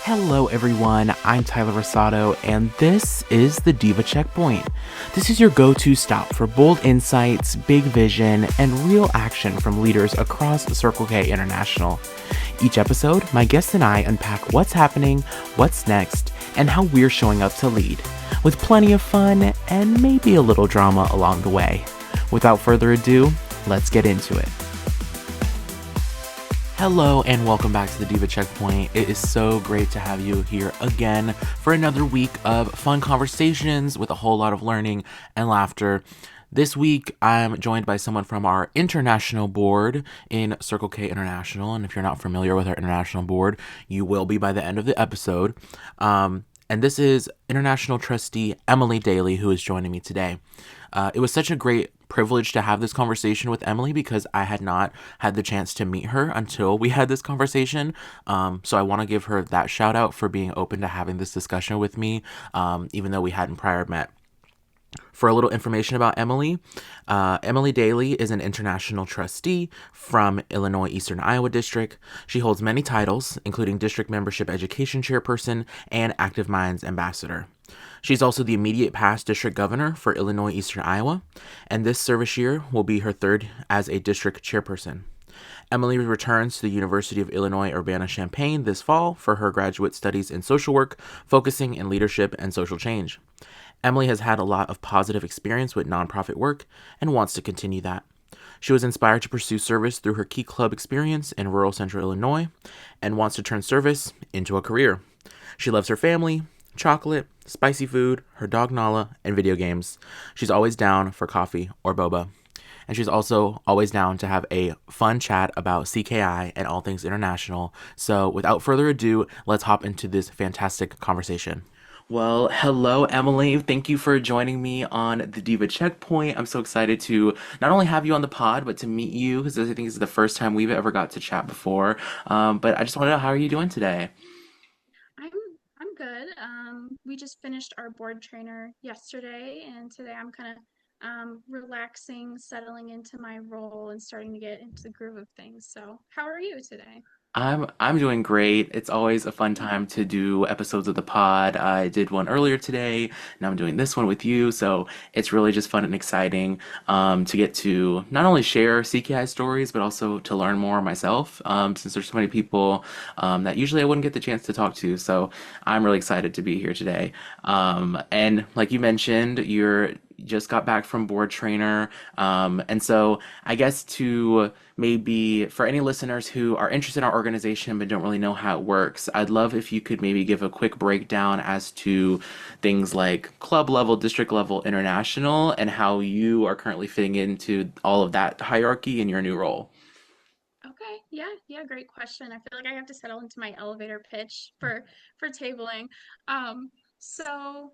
Hello everyone, I'm Tyler Rosado, and this is the DIVA Checkpoint. This is your go-to stop for bold insights, big vision, and real action from leaders across Circle K International. Each episode, my guests and I unpack what's happening, what's next, and how we're showing up to lead, with plenty of fun and maybe a little drama along the way. Without further ado, let's get into it. Hello and welcome back to the DIVA Checkpoint. It is so great to have you here again for another week of fun conversations with a whole lot of learning and laughter. This week, I'm joined by someone from our international board in Circle K International. And if you're not familiar with our international board, you will be by the end of the episode. And this is International Trustee Emily Dailey, who is joining me today. It was such a great privilege to have this conversation with Emily because I had not had the chance to meet her until we had this conversation. So I want to give her that shout out for being open to having this discussion with me, even though we hadn't prior met. For a little information about Emily, Emily Dailey is an international trustee from Illinois Eastern Iowa District. She holds many titles, including District Membership Education Chairperson and Active Minds Ambassador. She's also the immediate past district governor for Illinois Eastern Iowa, and this service year will be her third as a district chairperson. Emily returns to the University of Illinois Urbana-Champaign this fall for her graduate studies in social work, focusing in leadership and social change. Emily has had a lot of positive experience with nonprofit work and wants to continue that. She was inspired to pursue service through her Key Club experience in rural central Illinois and wants to turn service into a career. She loves her family, chocolate, spicy food, her dog Nala, and video games. She's always down for coffee or boba. And she's also always down to have a fun chat about CKI and all things international. So without further ado, let's hop into this fantastic conversation. Well, hello, Emily. Thank you for joining me on the Diva Checkpoint. I'm so excited to not only have you on the pod, but to meet you because I think this is the first time we've ever got to chat before. But I just want to know, how are you doing today? I'm I'm good. We just finished our board trainer yesterday, and today I'm kind of relaxing, settling into my role, and starting to get into the groove of things. So, how are you today? I'm doing great. It's always a fun time to do episodes of the pod. I did one earlier today. Now I'm doing this one with you. So it's really just fun and exciting to get to not only share CKI stories, but also to learn more myself, since there's so many people that usually I wouldn't get the chance to talk to. So I'm really excited to be here today. And like you mentioned, you're just got back from board trainer. And so I guess to maybe for any listeners who are interested in our organization but don't really know how it works, I'd love if you could maybe give a quick breakdown as to things like club level, district level, international, and how you are currently fitting into all of that hierarchy in your new role. Okay, yeah, great question. I feel like I have to settle into my elevator pitch for tabling. Um, so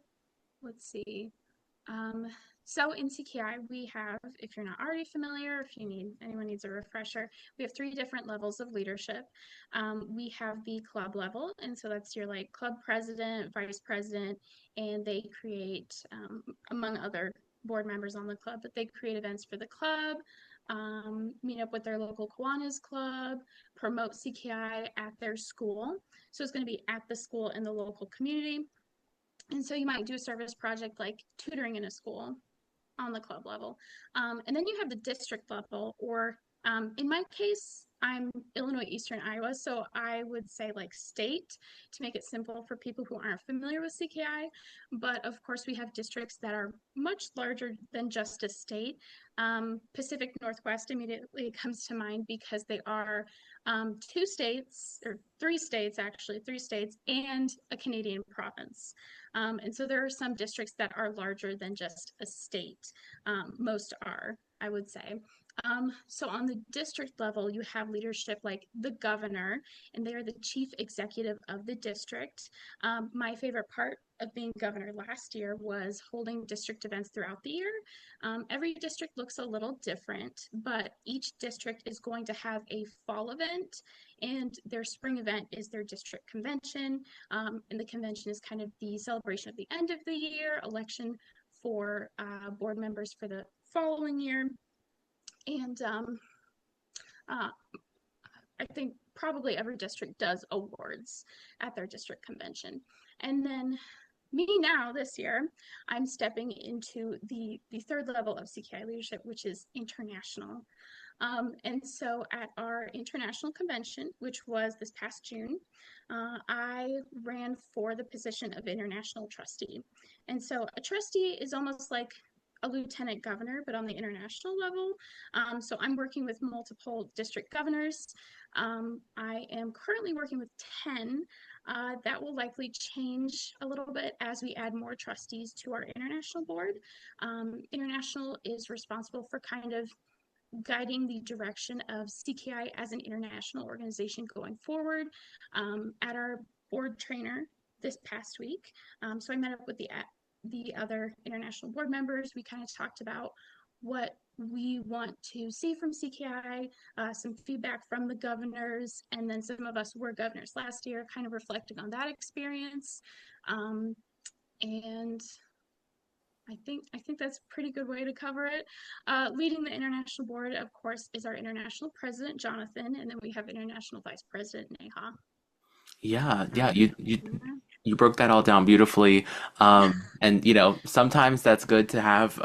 let's see. Um, so in CKI, we have, if you're not already familiar, if anyone needs a refresher, we have three different levels of leadership. We have the club level, and so that's your like club president, vice president, and they create, among other board members on the club, but they create events for the club, meet up with their local Kiwanis club, promote CKI at their school. So it's going to be at the school in the local community. And so you might do a service project like tutoring in a school on the club level. And then you have the district level, or in my case, I'm Illinois Eastern Iowa, so I would say like state to make it simple for people who aren't familiar with CKI. But of course, we have districts that are much larger than just a state. Pacific Northwest immediately comes to mind because they are two states, or three states actually, three states, and a Canadian province. And so there are some districts that are larger than just a state. Most are, I would say. So on the district level, you have leadership like the governor, and they are the chief executive of the district. My favorite part of being governor last year was holding district events throughout the year. Every district looks a little different, but each district is going to have a fall event, and their spring event is their district convention. And the convention is kind of the celebration of the end of the year, election for board members for the following year. And uh, I think probably every district does awards at their district convention. And then me now this year, I'm stepping into the third level of CKI leadership, which is international. And so at our international convention, which was this past June, I ran for the position of international trustee. And so a trustee is almost like a lieutenant governor, but on the international level. So I'm working with multiple district governors. I am currently working with 10. That will likely change a little bit as we add more trustees to our international board. International is responsible for kind of guiding the direction of CKI as an international organization going forward. At our board trainer this past week, so I met up with the other international board members. We kind of talked about what we want to see from CKI, some feedback from the governors, and then some of us were governors last year, kind of reflecting on that experience. And I think that's a pretty good way to cover it. Leading the international board, of course, is our international president, Jonathan, and then we have international vice president, Neha. Yeah, yeah, Um, you broke that all down beautifully. And sometimes that's good to have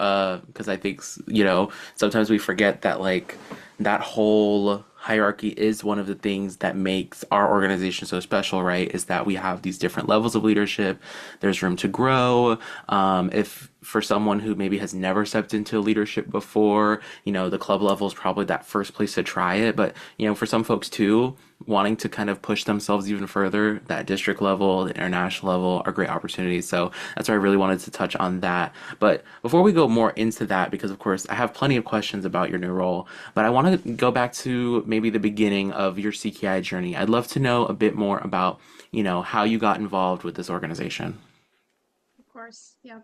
because I think sometimes we forget that like that whole hierarchy is one of the things that makes our organization so special, right? Is that we have these different levels of leadership. There's room to grow. If for someone who maybe has never stepped into leadership before, the club level is probably that first place to try it. But, for some folks too, wanting to kind of push themselves even further, that district level, the international level are great opportunities. So that's why I really wanted to touch on that. But before we go more into that, because of course I have plenty of questions about your new role, but I want to go back to maybe the beginning of your CKI journey. I'd love to know a bit more about, how you got involved with this organization. of course, yeah.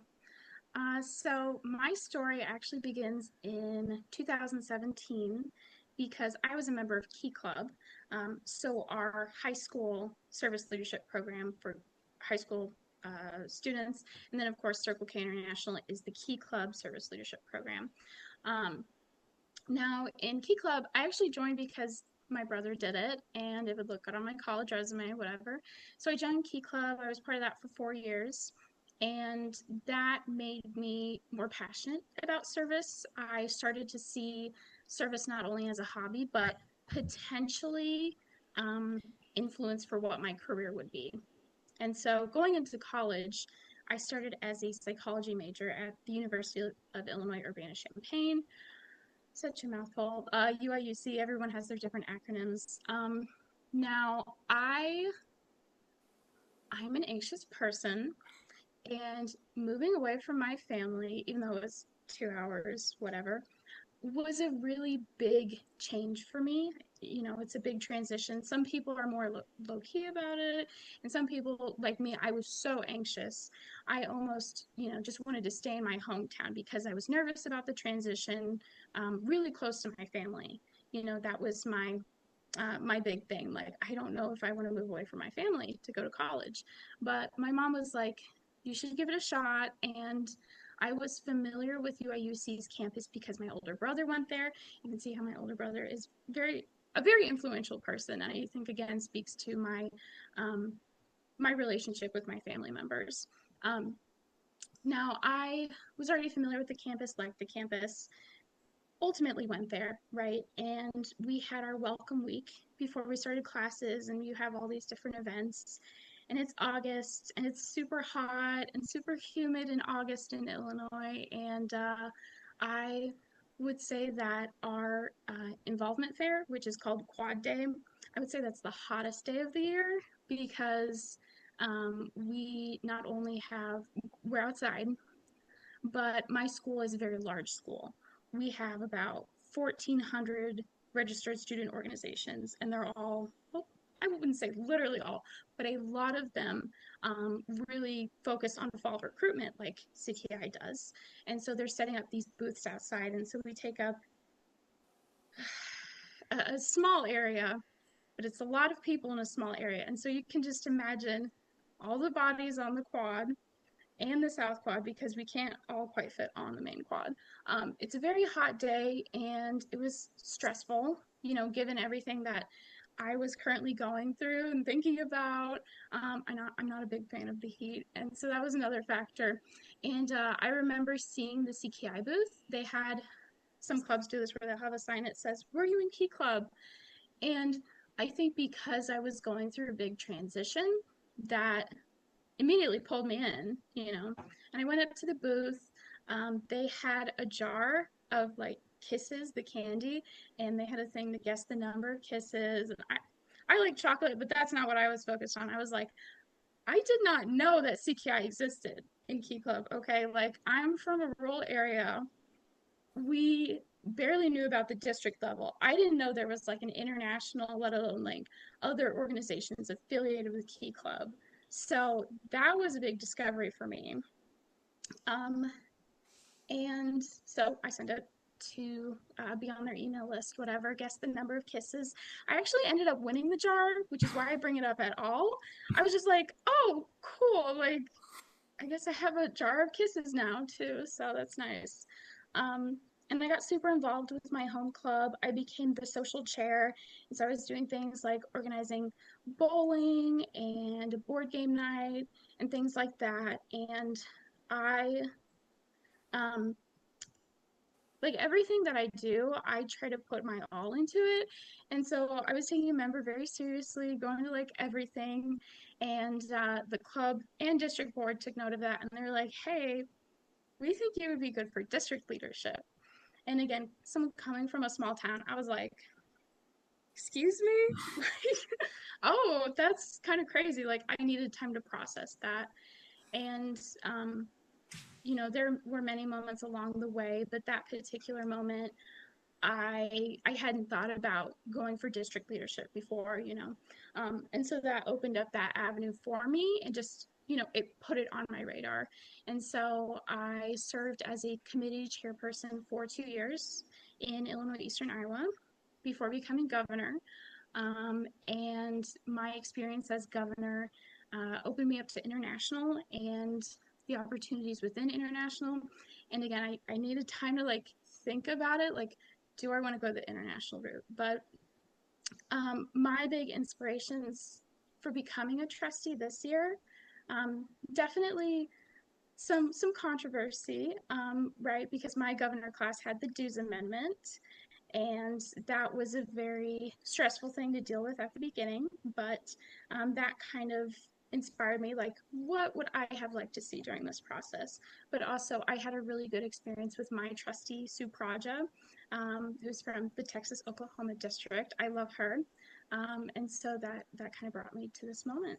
So my story actually begins in 2017 because I was a member of Key Club. So our high school service leadership program for high school students, and then of course Circle K International is the Key Club service leadership program. Um, Now in Key Club, I actually joined because my brother did it and it would look good on my college resume, whatever. So I joined Key Club. I was part of that for 4 years. And that made me more passionate about service. I started to see service not only as a hobby, but potentially um, influence for what my career would be. And so going into college, I started as a psychology major at the University of Illinois Urbana-Champaign. Such a mouthful. UIUC, everyone has their different acronyms. Now, I'm an anxious person, and moving away from my family, even though it was 2 hours, whatever, was a really big change for me. It's a big transition. Some people are more low key about it, and some people, like me, I was so anxious. I almost, just wanted to stay in my hometown because I was nervous about the transition, really close to my family. That was my big thing. Like, I don't know if I want to move away from my family to go to college. But my mom was like, you should give it a shot. And I was familiar with UIUC's campus because my older brother went there. You can see how my older brother is a very influential person. I think again speaks to um, my relationship with my family members. Um, Now I was already familiar with the campus, liked the campus, ultimately went there, right? And we had our welcome week before we started classes, and you have all these different events. And it's August, and it's super hot and super humid in August in Illinois. And I would say that our involvement fair, which is called Quad Day, I would say that's the hottest day of the year because we not only we're outside, but my school is a very large school. We have about 1,400 registered student organizations, and they're all, well, I wouldn't say literally all, but a lot of them really focus on fall recruitment like CKI does. And so they're setting up these booths outside. And so we take up a small area, but it's a lot of people in a small area. And so you can just imagine all the bodies on the quad and the south quad because we can't all quite fit on the main quad. It's a very hot day and it was stressful, given everything that I was currently going through and thinking about. I'm not a big fan of the heat, and so that was another factor. And I remember seeing the CKI booth. They had some clubs do this where they'll have a sign that says, "Were you in Key Club?" And I think because I was going through a big transition, that immediately pulled me in. And I went up to the booth. They had a jar of like kisses, the candy, and they had a thing to guess the number of kisses. And I like chocolate, but that's not what I was focused on. I was like, I did not know that CKI existed in Key Club. Okay, like I'm from a rural area. We barely knew about the district level. I didn't know there was like an international, let alone like other organizations affiliated with Key Club. So that was a big discovery for me. Um, and so I sent it to be on their email list, whatever, guess the number of kisses. I actually ended up winning the jar, which is why I bring it up at all. I was just like, oh, cool. Like, I guess I have a jar of kisses now too, so that's nice. Um, and I got super involved with my home club. I became the social chair, and so I was doing things like organizing bowling and a board game night and things like that. And I, um, like everything that I do, I try to put my all into it. And so I was taking a member very seriously, going to like everything. And the club and district board took note of that. And they're like, hey, we think you would be good for district leadership. And again, someone coming from a small town, I was like, excuse me? Oh, that's kind of crazy. Like, I needed time to process that. And, there were many moments along the way, but that particular moment, I hadn't thought about going for district leadership before. And so that opened up that avenue for me and just it put it on my radar. And so I served as a committee chairperson for 2 years in Illinois Eastern Iowa before becoming governor. And my experience as governor opened me up to international and the opportunities within international. And again, I needed time to like think about it. Like, do I want to go the international route? But my big inspirations for becoming a trustee this year, definitely some controversy, right? Because my governor class had the dues amendment, and that was a very stressful thing to deal with at the beginning. But that kind of inspired me, like, what would I have liked to see during this process? But also, I had a really good experience with my trustee, Sue Praja, who's from the Texas Oklahoma district. I love her. And so that kind of brought me to this moment.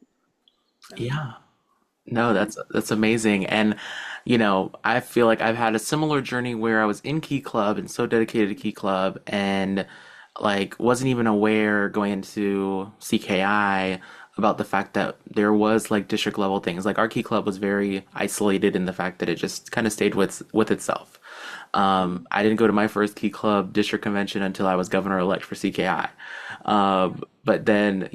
So, Yeah. No, yeah. that's amazing. And I feel like I've had a similar journey where I was in Key Club and so dedicated to Key Club and like wasn't even aware going into CKI about the fact that there was like district level things. Like our Key Club was very isolated in the fact that it just kind of stayed with itself. I didn't go to my first Key Club district convention until I was governor-elect for CKI. But then,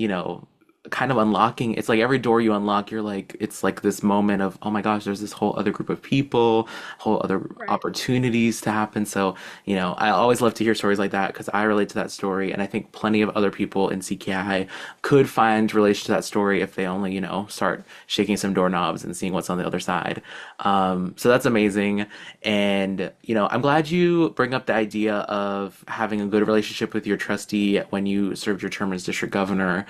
kind of unlocking, it's like every door you unlock, you're like, it's like this moment of, oh my gosh, there's this whole other group of people, whole other Right. opportunities to happen. So, I always love to hear stories like that because I relate to that story. And I think plenty of other people in CKI could find relation to that story if they only, start shaking some doorknobs and seeing what's on the other side. So that's amazing. And, I'm glad you bring up the idea of having a good relationship with your trustee when you served your term as district governor.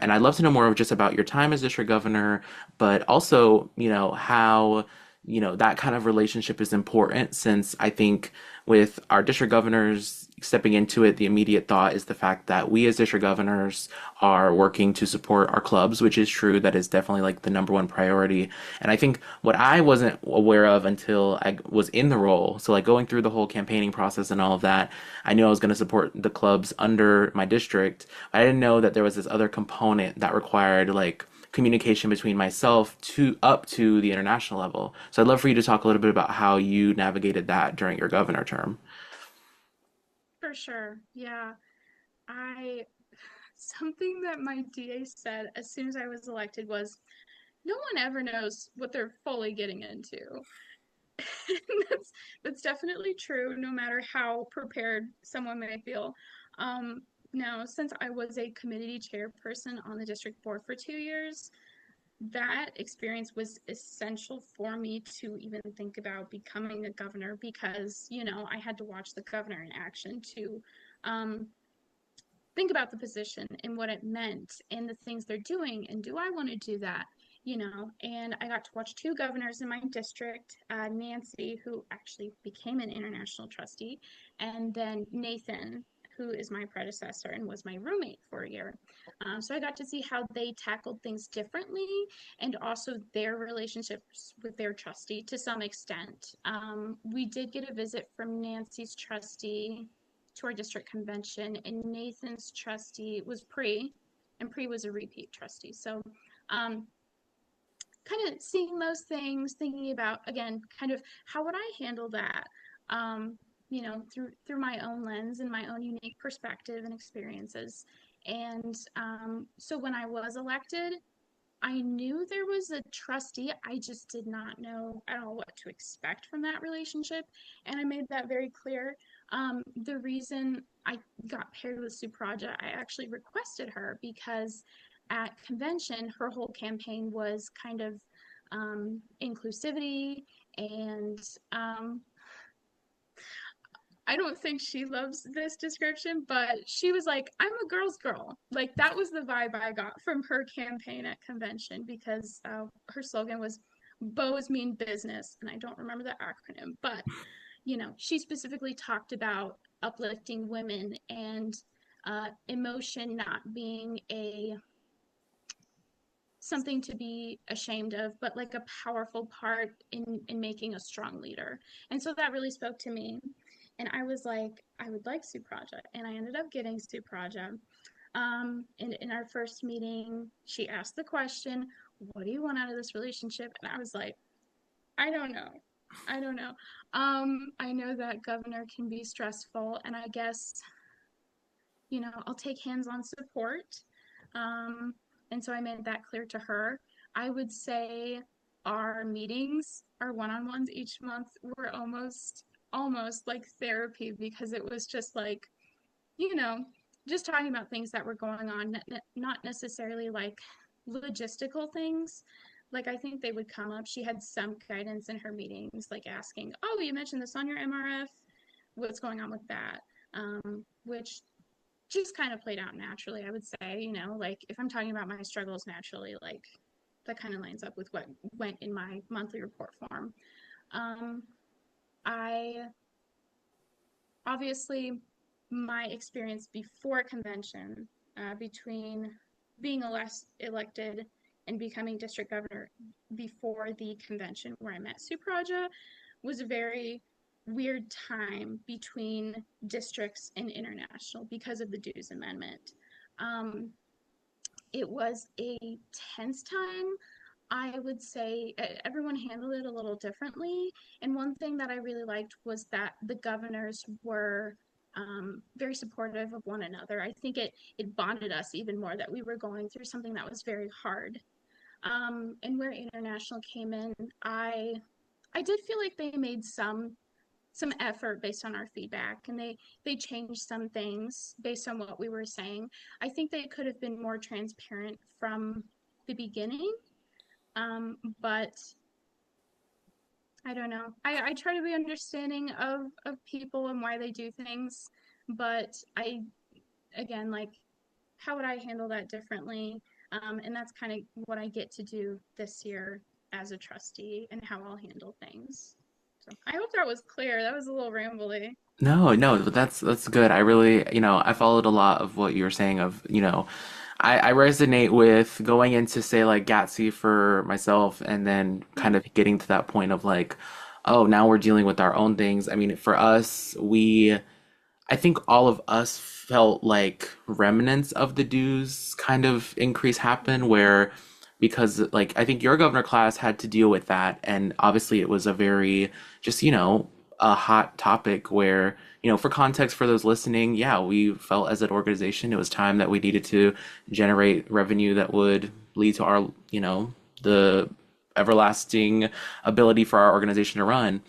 And I'd love to know more just about your time as district governor, but also, how, that kind of relationship is important since I think with our district governors stepping into it, the immediate thought is the fact that we as district governors are working to support our clubs, which is true. That is definitely like the number one priority. And I think what I wasn't aware of until I was in the role, so like going through the whole campaigning process and all of that, I knew I was going to support the clubs under my district. I didn't know that there was this other component that required like communication between myself to up to the international level. So I'd love for you to talk a little bit about how you navigated that during your governor term. For sure. Yeah. I Something that my DA said as soon as I was elected was, no one ever knows what they're fully getting into. And that's definitely true, no matter how prepared someone may feel. Um, Now, since I was a committee chairperson on the district board for 2 years, that experience was essential for me to even think about becoming a governor because, I had to watch the governor in action to um, think about the position and what it meant and the things they're doing. And do I want to do that? And I got to watch two governors in my district, Nancy, who actually became an international trustee, and then Nathan, who is my predecessor and was my roommate for a year. So I got to see how they tackled things differently and also their relationships with their trustee to some extent. We did get a visit from Nancy's trustee to our district convention, and Nathan's trustee was Pre, and Pre was a repeat trustee. So, kind of seeing those things, thinking about again, kind of how would I handle that, through my own lens and my own unique perspective and experiences. And so when I was elected, I knew there was a trustee. I just did not know at all what to expect from that relationship. And I made that very clear. The reason I got paired with Supraja, I actually requested her because at convention, her whole campaign was kind of inclusivity and I don't think she loves this description, but she was like, I'm a girl's girl. Like, that was the vibe I got from her campaign at convention because her slogan was Bows Mean Business. And I don't remember the acronym, but, she specifically talked about uplifting women and emotion not being something to be ashamed of, but like a powerful part in making a strong leader. And so that really spoke to me. And I was like, I would like Supraja. And I ended up getting Supraja. And in our first meeting, she asked the question, what do you want out of this relationship? And I was like, I don't know. I don't know. I know that governor can be stressful, and I guess, I'll take hands-on support. And so I made that clear to her. I would say our meetings, our one-on-ones each month were almost like therapy because it was just like, you know, just talking about things that were going on, not necessarily like logistical things. Like I think they would come up. She had some guidance in her meetings, like asking, "Oh, you mentioned this on your MRF. What's going on with that?" Which just kind of played out naturally, I would say. Like if I'm talking about my struggles naturally, like that kind of lines up with what went in my monthly report form. Um, I obviously my experience before convention, between being elected and becoming district governor before the convention where I met Supraja was a very weird time between districts and international because of the dues amendment. Um, it was a tense time. I would say everyone handled it a little differently. And one thing that I really liked was that the governors were very supportive of one another. I think it bonded us even more that we were going through something that was very hard. And where international came in, I did feel like they made some effort based on our feedback, and they changed some things based on what we were saying. I think they could have been more transparent from the beginning, but I don't know. I try to be understanding of people and why they do things, but again, like, how would I handle that differently? And that's kind of what I get to do this year as a trustee and how I'll handle things. So I hope that was clear. That was a little rambly. No, no, but that's good. I really, I followed a lot of what you were saying of, I resonate with going into say like Gatsby for myself and then kind of getting to that point of like, oh, now we're dealing with our own things. I mean, for us, I think all of us felt like remnants of the dues kind of increase happen where because like I think your governor class had to deal with that and obviously it was a very just a hot topic where for context for those listening, yeah, we felt as an organization it was time that we needed to generate revenue that would lead to our the everlasting ability for our organization to run.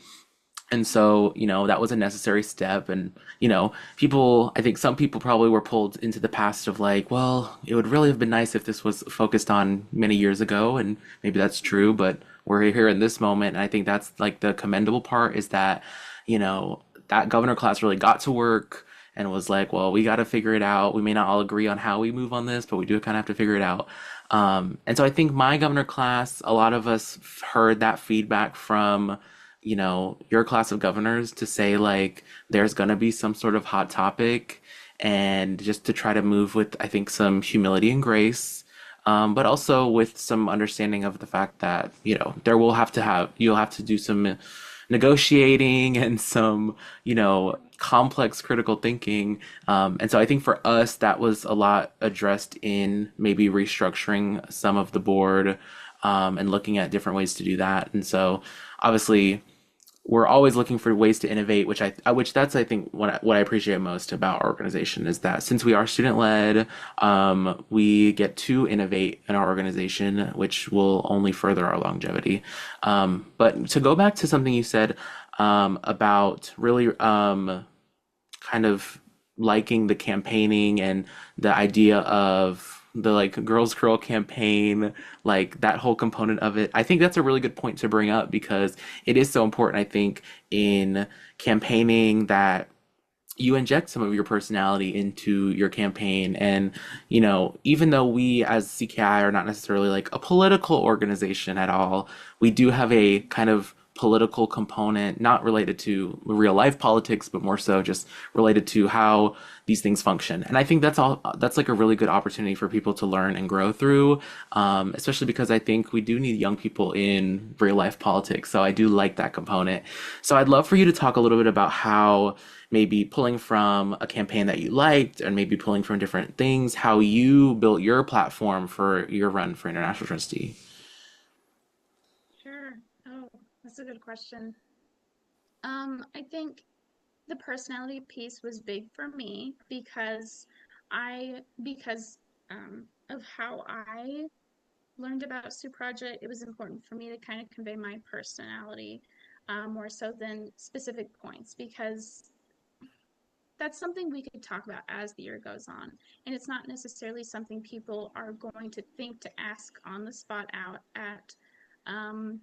And so, that was a necessary step. And, I think some people probably were pulled into the past of like, well, it would really have been nice if this was focused on many years ago. And maybe that's true, but we're here in this moment. And I think that's like the commendable part is that, that governor class really got to work and was like, well, we got to figure it out. We may not all agree on how we move on this, but we do kind of have to figure it out. And so I think my governor class, a lot of us heard that feedback from your class of governors to say like there's going to be some sort of hot topic and just to try to move with, I think, some humility and grace, but also with some understanding of the fact that, you'll have to do some negotiating and some, complex critical thinking. And so I think for us, that was a lot addressed in maybe restructuring some of the board, and looking at different ways to do that. And so obviously, we're always looking for ways to innovate, which that's I think what I appreciate most about our organization is that since we are student led, we get to innovate in our organization, which will only further our longevity. But to go back to something you said about really kind of liking the campaigning and the idea of the like girls curl campaign, like that whole component of it. I think that's a really good point to bring up because it is so important, I think, in campaigning that you inject some of your personality into your campaign. And, even though we as CKI are not necessarily like a political organization at all, we do have a kind of political component, not related to real life politics, but more so just related to how these things function. And I think that's like a really good opportunity for people to learn and grow through, especially because I think we do need young people in real life politics. So I do like that component. So I'd love for you to talk a little bit about how maybe pulling from a campaign that you liked and maybe pulling from different things, how you built your platform for your run for international trustee. Sure. Oh, that's a good question. I think the personality piece was big for me because of how I learned about Sue Project. It was important for me to kind of convey my personality more so than specific points because that's something we could talk about as the year goes on. And it's not necessarily something people are going to think to ask on the spot out at um,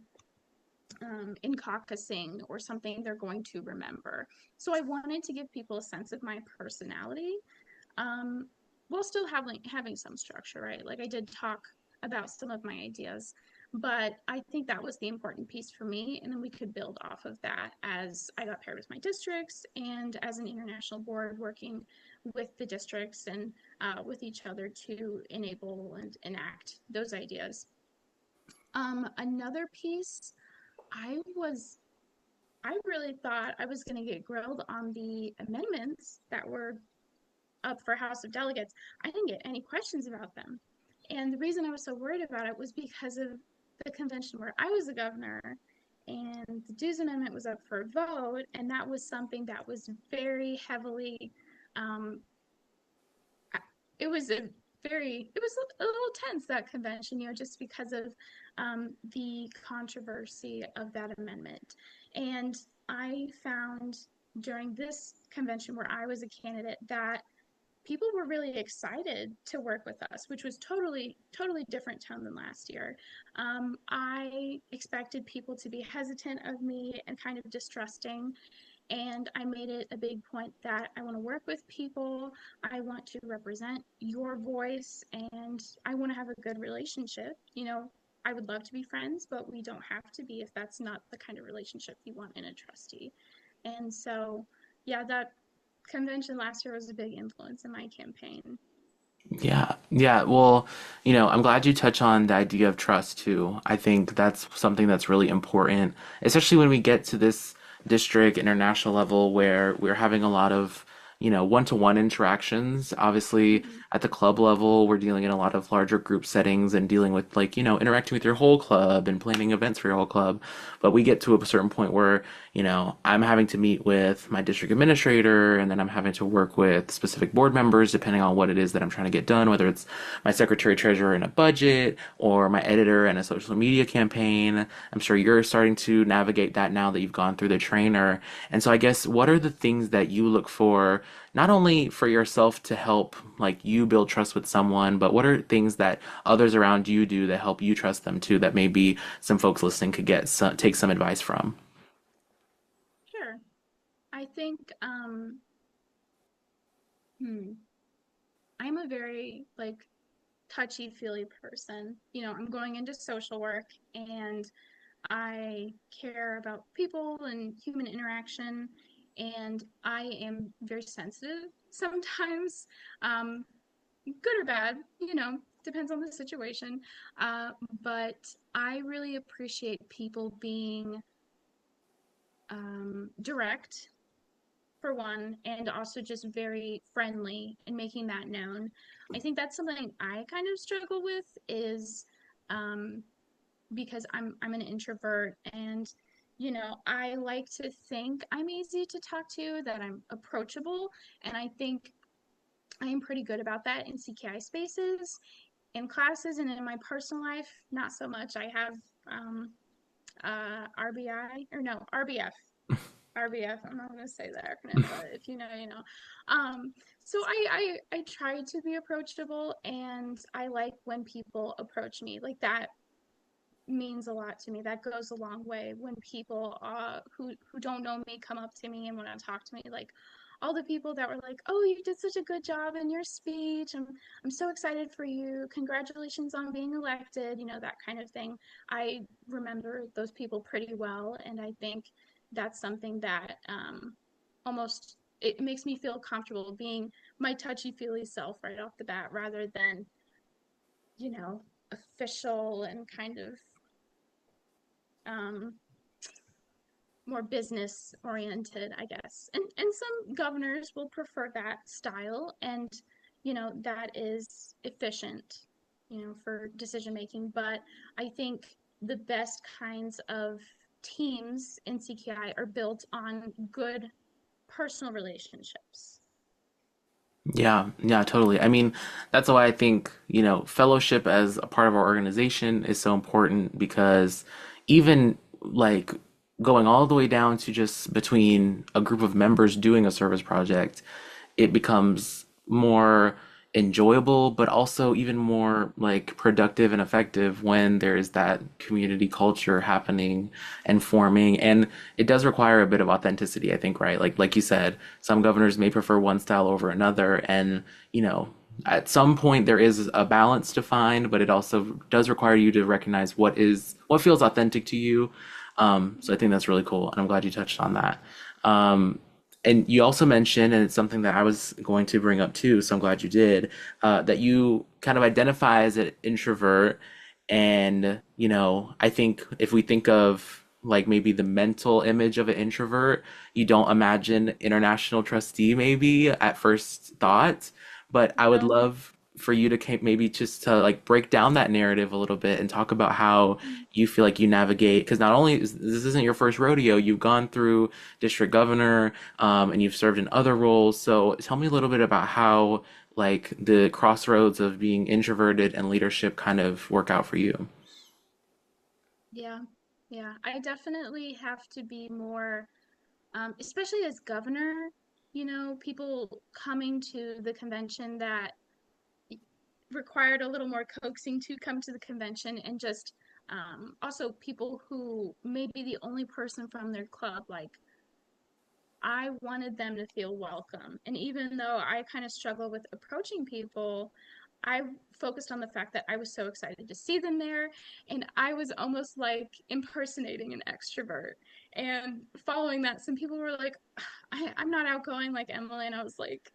in caucusing or something they're going to remember. So I wanted to give people a sense of my personality, um, while still having some structure, right? Like I did talk about some of my ideas, but I think that was the important piece for me. And then we could build off of that as I got paired with my districts and as an international board working with the districts and with each other to enable and enact those ideas. Another piece, I was I really thought I was going to get grilled on the amendments that were up for House of Delegates. I didn't get any questions about them. And the reason I was so worried about it was because of the convention where I was the governor and the dues amendment was up for a vote. And that was something that was very heavily, um, it was a it was a little tense, that convention, just because of the controversy of that amendment. And I found during this convention where I was a candidate that people were really excited to work with us, which was totally different tone than last year. I expected people to be hesitant of me and kind of distrusting, and I made it a big point that I want to work with people. I want to represent your voice and I want to have a good relationship. I would love to be friends, but we don't have to be if that's not the kind of relationship you want in a trustee. And so, yeah, that convention last year was a big influence in my campaign. Yeah, yeah. Well, I'm glad you touch on the idea of trust too. I think that's something that's really important, especially when we get to this district international level where we're having a lot of, one-to-one interactions. Obviously, Mm-hmm. at the club level, we're dealing in a lot of larger group settings and dealing with like, interacting with your whole club and planning events for your whole club. But we get to a certain point where, I'm having to meet with my district administrator, and then I'm having to work with specific board members depending on what it is that I'm trying to get done, whether it's my secretary treasurer in a budget or my editor in a social media campaign. I'm sure you're starting to navigate that now that you've gone through the trainer. And so I guess what are the things that you look for, not only for yourself to help like you build trust with someone, but what are things that others around you do that help you trust them too, that maybe some folks listening could take some advice from? Sure. I think hmm, I'm a very like touchy-feely person. I'm going into social work and I care about people and human interaction, and I am very sensitive sometimes, um, good or bad, depends on the situation. Uh, but I really appreciate people being direct, for one, and also just very friendly and making that known. I think that's something I kind of struggle with is um, because I'm an introvert and I like to think I'm easy to talk to, that I'm approachable, and I think I am pretty good about that in CKI spaces, in classes, and in my personal life, not so much. I have RBI or no RBF. RBF. I'm not going to say the acronym, but if you know, you know. Um, so I try to be approachable, and I like when people approach me like that means a lot to me. That goes a long way when people who don't know me come up to me and want to talk to me. Like all the people that were like, "Oh, you did such a good job in your speech. I'm so excited for you. Congratulations on being elected." That kind of thing. I remember those people pretty well, and I think that's something that almost it makes me feel comfortable being my touchy-feely self right off the bat, rather than you know official and kind of um, more business oriented, I guess. And some governors will prefer that style, and that is efficient, for decision making. But I think the best kinds of teams in CKI are built on good personal relationships. Yeah, yeah, totally. I mean, that's why I think, fellowship as a part of our organization is so important because even like going all the way down to just between a group of members doing a service project, it becomes more enjoyable, but also even more like productive and effective when there's that community culture happening and forming. And it does require a bit of authenticity, I think, right? Like you said, some governors may prefer one style over another, and at some point there is a balance to find, but it also does require you to recognize what feels authentic to you. So I think that's really cool, and I'm glad you touched on that. Um, and you also mentioned, and it's something that I was going to bring up too, so I'm glad you did, that you kind of identify as an introvert. And, I think if we think of like maybe the mental image of an introvert, you don't imagine international trustee maybe at first thought. But I would No. love for you to maybe just to like break down that narrative a little bit and talk about how you feel like you navigate, because not only this isn't your first rodeo, you've gone through district governor, and you've served in other roles. So tell me a little bit about how like the crossroads of being introverted and leadership kind of work out for you. Yeah, yeah. I definitely have to be more, especially as governor, people coming to the convention that required a little more coaxing to come to the convention, and just also people who may be the only person from their club. Like, I wanted them to feel welcome. And even though I kind of struggle with approaching people, I focused on the fact that I was so excited to see them there. And I was almost like impersonating an extrovert. And following that, some people were like, I'm not outgoing like Emily. And I was like,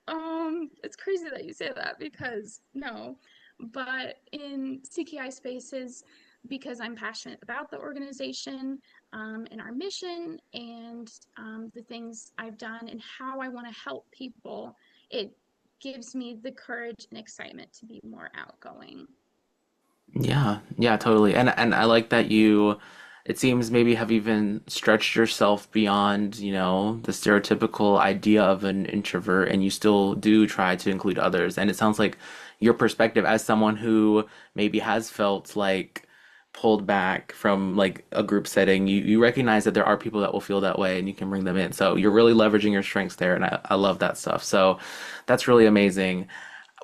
it's crazy that you say that, because no. But in CKI spaces, because I'm passionate about the organization, and our mission, and the things I've done and how I want to help people, it gives me the courage and excitement to be more outgoing. Yeah, yeah, totally. And I like that you it seems maybe have even stretched yourself beyond, the stereotypical idea of an introvert, and you still do try to include others. And it sounds like your perspective as someone who maybe has felt like pulled back from like a group setting, you recognize that there are people that will feel that way and you can bring them in. So you're really leveraging your strengths there, and I love that stuff. So that's really amazing.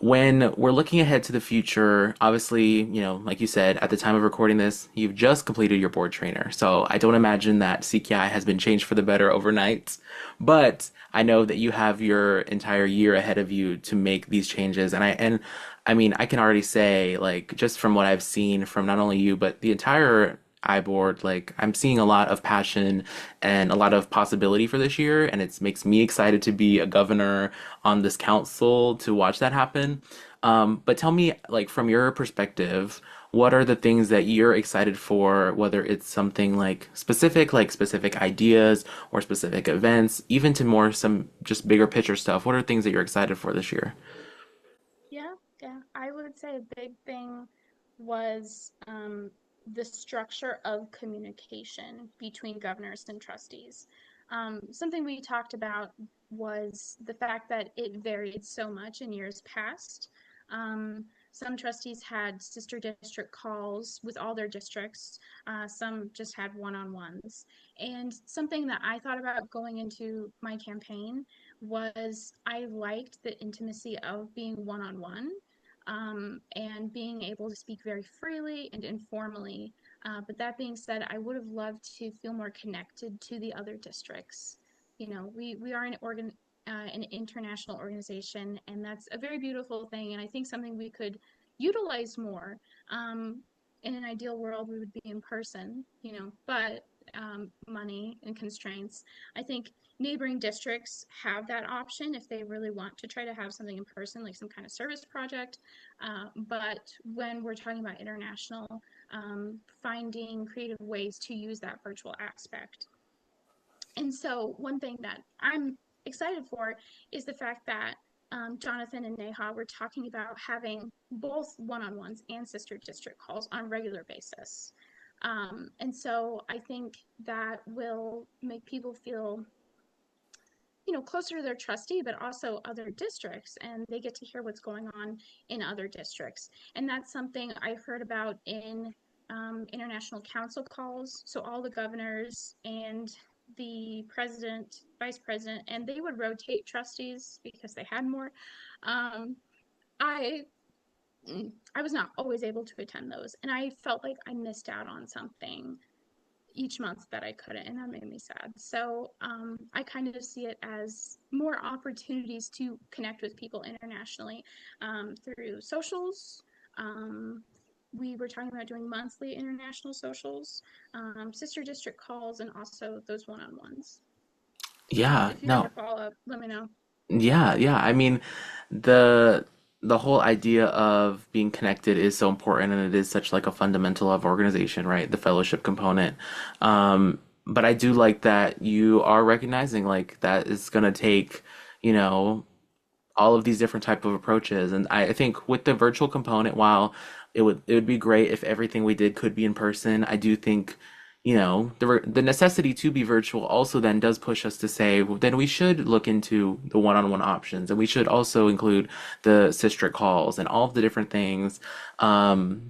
When we're looking ahead to the future, obviously, like you said, at the time of recording this, you've just completed your board trainer. So I don't imagine that CKI has been changed for the better overnight. But I know that you have your entire year ahead of you to make these changes. I mean, I can already say, like, just from what I've seen from not only you, but the entire iBoard, like, I'm seeing a lot of passion and a lot of possibility for this year, and it makes me excited to be a governor on this council to watch that happen. But tell me, like, from your perspective, what are the things that you're excited for, whether it's something like specific ideas or specific events, even to more some just bigger picture stuff. What are things that you're excited for this year? Yeah, yeah. I would say a big thing was the structure of communication between governors and trustees. Something we talked about was the fact that it varied so much in years past. Some trustees had sister district calls with all their districts. Some just had one-on-ones. And something that I thought about going into my campaign was I liked the intimacy of being one on one and being able to speak very freely and informally. But that being said, I would have loved to feel more connected to the other districts. We are an international organization, and that's a very beautiful thing. And I think something we could utilize more. Um, in an ideal world, we would be in person, but money and constraints. I think neighboring districts have that option if they really want to try to have something in person, like some kind of service project. But when we're talking about international, finding creative ways to use that virtual aspect. And so, one thing that I'm excited for is the fact that Jonathan and Neha were talking about having both one on ones and sister district calls on a regular basis. And so, I think that will make people feel closer to their trustee, but also other districts, and they get to hear what's going on in other districts. And that's something I heard about in international council calls. So all the governors and the president, vice president, and they would rotate trustees because they had more. Um, I I was not always able to attend those, and I felt like I missed out on something each month that I couldn't, and that made me sad. So I kind of see it as more opportunities to connect with people internationally through socials. Um, we were talking about doing monthly international socials, sister district calls, and also those one-on-ones. So Yeah, if you have a no. follow-up, let me know. Yeah, yeah. I mean, the the whole idea of being connected is so important, and it is such like a fundamental of organization, right? The fellowship component. But I do like that you are recognizing like that is gonna take, you know, all of these different type of approaches. And I think with the virtual component, while it would be great if everything we did could be in person, I do think, the necessity to be virtual also then does push us to say, well, then we should look into the one-on-one options, and we should also include the sister calls and all of the different things,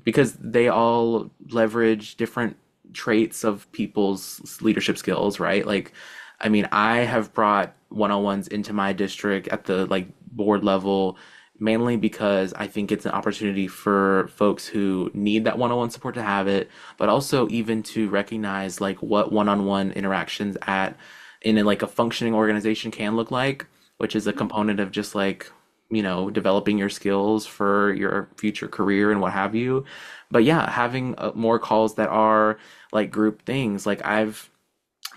because they all leverage different traits of people's leadership skills, right? Like, I mean, I have brought one-on-ones into my district at the like board level mainly because I think it's an opportunity for folks who need that one-on-one support to have it, but also even to recognize like what one-on-one interactions at in like a functioning organization can look like, which is a Mm-hmm. component of just like, developing your skills for your future career and what have you. But yeah, having more calls that are like group things. Like I've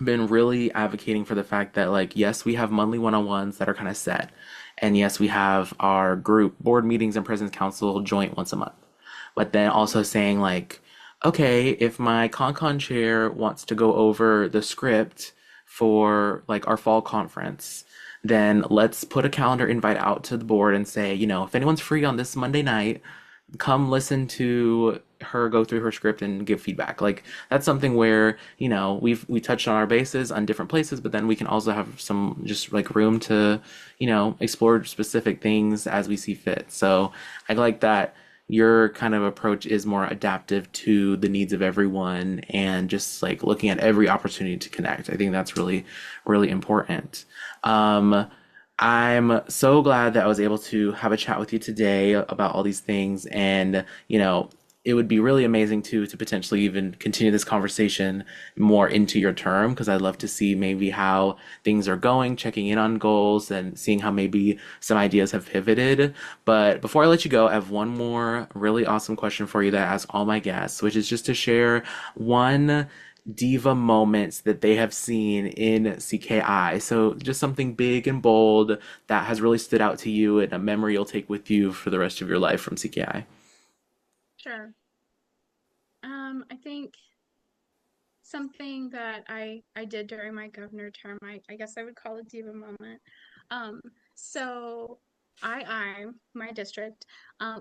been really advocating for the fact that like yes we have monthly one-on-ones that are kind of set, and yes we have our group board meetings and president's council joint once a month, but then also saying like, okay, if my con chair wants to go over the script for like our fall conference, then let's put a calendar invite out to the board and say, if anyone's free on this Monday night, come listen to her go through her script and give feedback. Like that's something where, we touched on our bases on different places, but then we can also have some just like room to, explore specific things as we see fit. So I like that your kind of approach is more adaptive to the needs of everyone and just like looking at every opportunity to connect. I think that's really, really important. I'm so glad that I was able to have a chat with you today about all these things. And, it would be really amazing to potentially even continue this conversation more into your term because I'd love to see maybe how things are going, checking in on goals and seeing how maybe some ideas have pivoted. But before I let you go, I have one more really awesome question for you that I ask all my guests, which is just to share one diva moments that they have seen in CKI. So just something big and bold that has really stood out to you and a memory you'll take with you for the rest of your life from CKI. Sure. I think something that I did during my governor term, I guess I would call it diva moment. Um, so my district,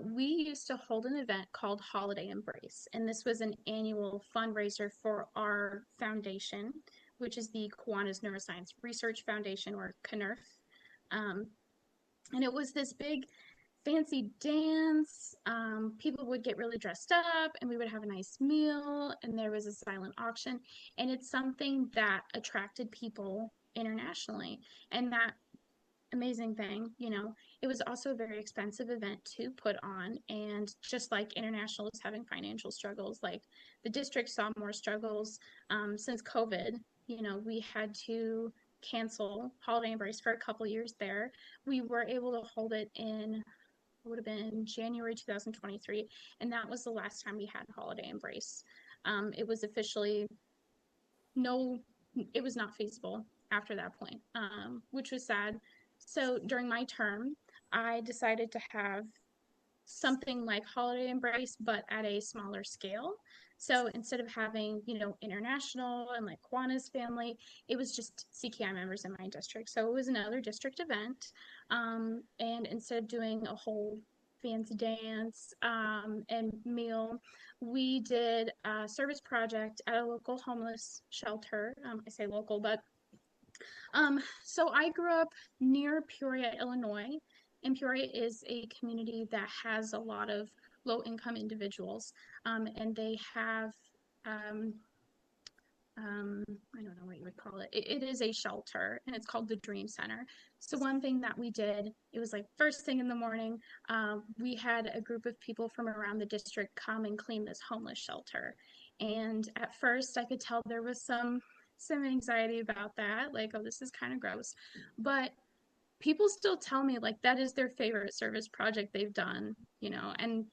we used to hold an event called Holiday Embrace, and this was an annual fundraiser for our foundation, which is the Kiwanis Neuroscience Research Foundation, or KNERF. Um, and it was this big fancy dance. People would get really dressed up and we would have a nice meal and there was a silent auction. And it's something that attracted people internationally. And that amazing thing, it was also a very expensive event to put on. And just like international is having financial struggles, like the district saw more struggles since COVID. We had to cancel Holiday Embrace for a couple years there. We were able to hold it in would have been January 2023, and that was the last time we had Holiday Embrace. It was officially no, it was not feasible after that point, which was sad. So during my term, I decided to have something like Holiday Embrace, but at a smaller scale. So instead of having, international and like Juana's family, it was just CKI members in my district. So it was another district event. And instead of doing a whole fancy dance and meal, we did a service project at a local homeless shelter. I say local, but so I grew up near Peoria, Illinois, and Peoria is a community that has a lot of low income individuals, and they have um, I don't know what you would call it. It is a shelter and it's called the Dream Center. So one thing that we did, it was like first thing in the morning, we had a group of people from around the district come and clean this homeless shelter. And at first I could tell there was some anxiety about that, like, oh, this is kind of gross. But people still tell me like that is their favorite service project they've done, and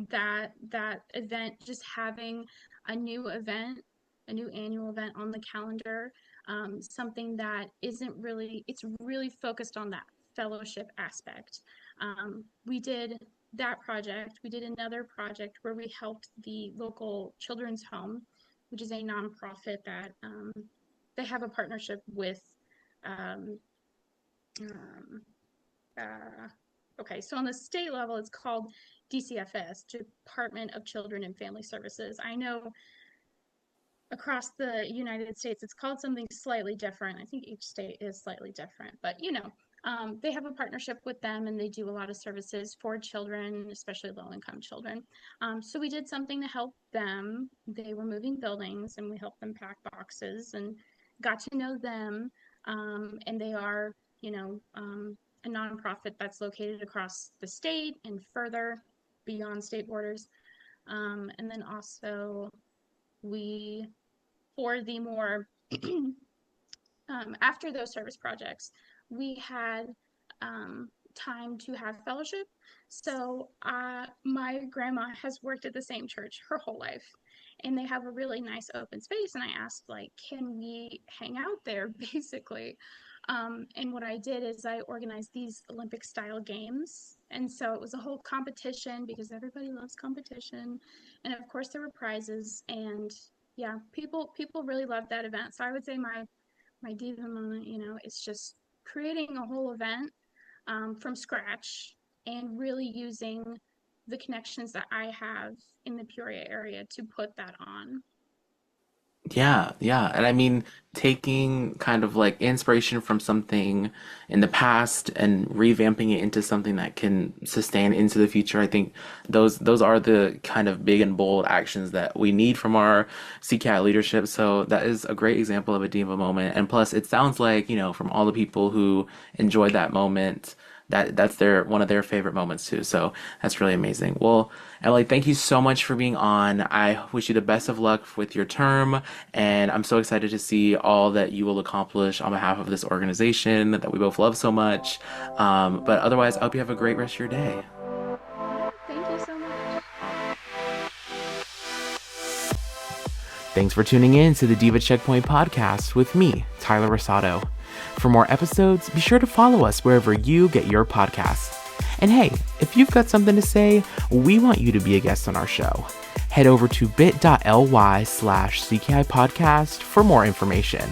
that event, just having a new event, a new annual event on the calendar, something that isn't really, it's really focused on that fellowship aspect. We did that project. We did another project where we helped the local children's home, which is a nonprofit that they have a partnership with um, um, okay, so on the state level, it's called DCFS, Department of Children and Family Services. I know across the United States, it's called something slightly different. I think each state is slightly different, but they have a partnership with them and they do a lot of services for children, especially low income children. So we did something to help them. They were moving buildings and we helped them pack boxes and got to know them. And they are, a nonprofit that's located across the state and further beyond state borders. And then also we, for the more after those service projects, we had time to have fellowship. So my grandma has worked at the same church her whole life, and they have a really nice open space. And I asked, like, can we hang out there, basically? And what I did is I organized these Olympic style games. And so it was a whole competition because everybody loves competition. And of course there were prizes, and yeah, people really loved that event. So I would say my diva moment, it's just creating a whole event from scratch and really using the connections that I have in the Peoria area to put that on. Yeah, yeah. And I mean, taking kind of like inspiration from something in the past and revamping it into something that can sustain into the future, I think those are the kind of big and bold actions that we need from our CCAT leadership. So that is a great example of a diva moment. And plus, it sounds like, from all the people who enjoyed that moment, that's their one of their favorite moments too. So that's really amazing. Well, Emily, thank you so much for being on. I wish you the best of luck with your term, and I'm so excited to see all that you will accomplish on behalf of this organization that we both love so much. But otherwise, I hope you have a great rest of your day. Yeah, thank you so much. Thanks for tuning in to the Diva Checkpoint podcast with me, Tyler Rosado. For more episodes, be sure to follow us wherever you get your podcasts. And hey, if you've got something to say, we want you to be a guest on our show. Head over to bit.ly/CKI podcast for more information.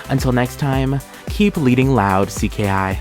Until next time, keep leading loud, CKI.